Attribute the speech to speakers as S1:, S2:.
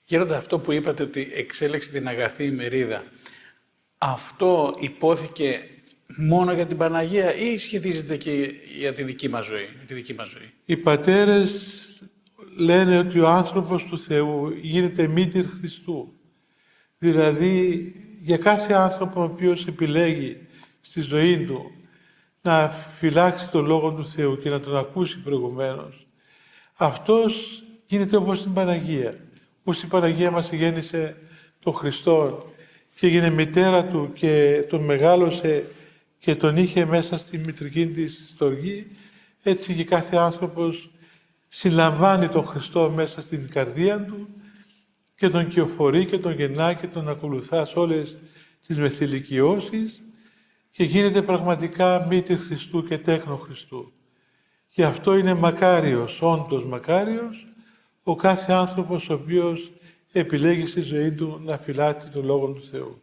S1: Γέροντα, αυτό που είπατε ότι εξέλεξε την αγαθή ημερίδα, αυτό υπόθηκε μόνο για την Παναγία ή σχετίζεται και για τη δική μας ζωή, με τη δική μας ζωή?
S2: Οι πατέρες λένε ότι ο άνθρωπος του Θεού γίνεται μήτηρ Χριστού. Δηλαδή, για κάθε άνθρωπο ο οποίος επιλέγει στη ζωή του να φυλάξει τον Λόγο του Θεού και να τον ακούσει προηγουμένως, αυτός γίνεται όπως την Παναγία. Όπως η Παναγία μας γέννησε τον Χριστό και έγινε μητέρα του και τον μεγάλωσε και τον είχε μέσα στη μητρική της στοργή, έτσι και κάθε άνθρωπος συλλαμβάνει τον Χριστό μέσα στην καρδία του και τον κυοφορεί και τον γεννά και τον ακολουθά σε όλες τις μεθυλικιώσεις και γίνεται πραγματικά μήτηρ Χριστού και τέκνο Χριστού. Γι' αυτό είναι μακάριος, όντως μακάριος, ο κάθε άνθρωπος ο οποίος επιλέγει στη ζωή του να φυλάττει τον Λόγο του Θεού.